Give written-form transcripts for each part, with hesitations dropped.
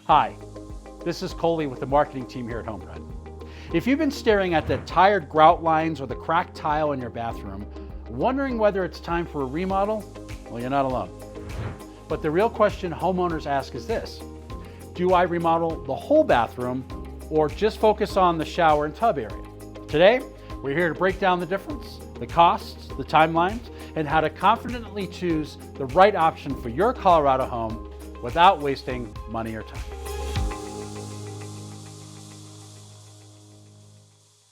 Hi, this is Coley with the marketing team here at HomePride. If you've been staring at the tired grout lines or the cracked tile in your bathroom, wondering whether it's time for a remodel, well, you're not alone. But the real question homeowners ask is this: do I remodel the whole bathroom or just focus on the shower and tub area? Today, we're here to break down the difference, the costs, the timelines, and how to confidently choose the right option for your Colorado home without wasting money or time.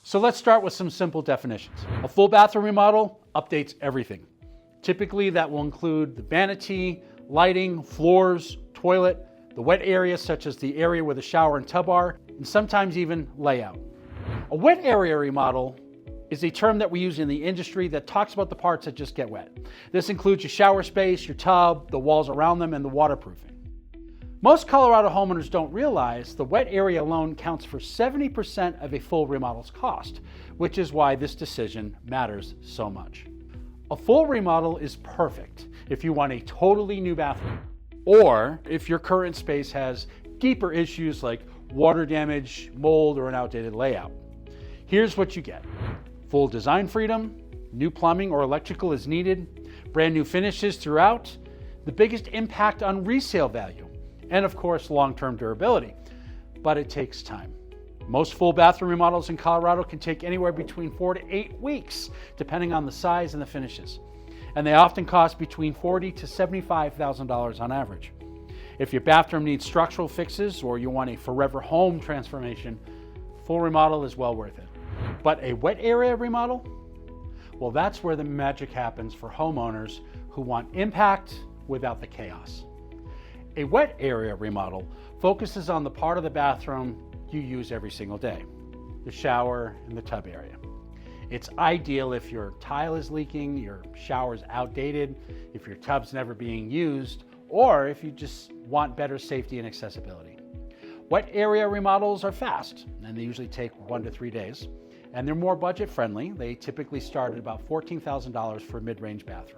So let's start with some simple definitions. A full bathroom remodel updates everything. Typically that will include the vanity, lighting, floors, toilet, the wet areas such as the area where the shower and tub are, and sometimes even layout. A wet area remodel is a term that we use in the industry that talks about the parts that just get wet. This includes your shower space, your tub, the walls around them, and the waterproofing. Most Colorado homeowners don't realize the wet area alone counts for 70% of a full remodel's cost, which is why this decision matters so much. A full remodel is perfect if you want a totally new bathroom, or if your current space has deeper issues like water damage, mold, or an outdated layout. Here's what you get: full design freedom, new plumbing or electrical is needed, brand new finishes throughout, the biggest impact on resale value, and of course, long-term durability. But it takes time. Most full bathroom remodels in Colorado can take anywhere between 4 to 8 weeks, depending on the size and the finishes. And they often cost between $40,000 to $75,000 on average. If your bathroom needs structural fixes or you want a forever home transformation, full remodel is well worth it. But a wet area remodel? Well, that's where the magic happens for homeowners who want impact without the chaos. A wet area remodel focuses on the part of the bathroom you use every single day, the shower and the tub area. It's ideal if your tile is leaking, your shower's outdated, if your tub's never being used, or if you just want better safety and accessibility. Wet area remodels are fast, and they usually take 1 to 3 days, and they're more budget friendly. They typically start at about $14,000 for a mid-range bathroom.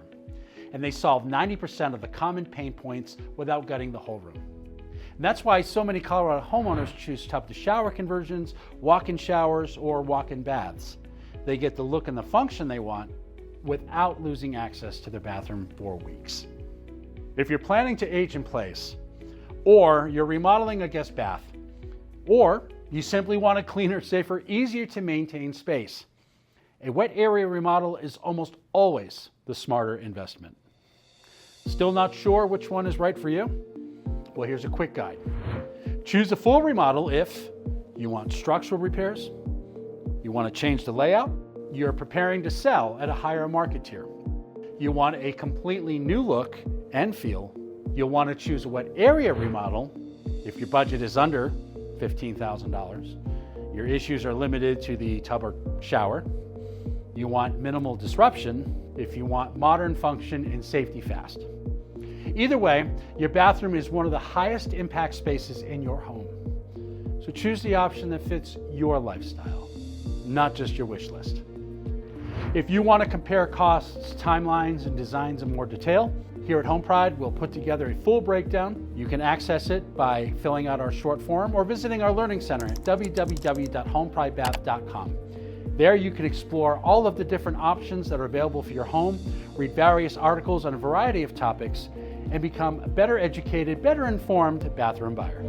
And they solve 90% of the common pain points without gutting the whole room. And that's why so many Colorado homeowners choose tub-to-shower conversions, walk-in showers, or walk-in baths. They get the look and the function they want without losing access to their bathroom for weeks. If you're planning to age in place, or you're remodeling a guest bath, or you simply want a cleaner, safer, easier to maintain space, a wet area remodel is almost always the smarter investment. Still not sure which one is right for you? Well, here's a quick guide. Choose a full remodel if you want structural repairs, you want to change the layout, you're preparing to sell at a higher market tier, you want a completely new look and feel, you'll want to choose a wet area remodel if your budget is under $15,000, your issues are limited to the tub or shower, you want minimal disruption if you want modern function and safety fast. Either way, your bathroom is one of the highest impact spaces in your home. So choose the option that fits your lifestyle, not just your wish list. If you want to compare costs, timelines, and designs in more detail, here at HomePride, we'll put together a full breakdown. You can access it by filling out our short form or visiting our learning center at www.homepridebath.com. There you can explore all of the different options that are available for your home, read various articles on a variety of topics, and become a better educated, better informed bathroom buyer.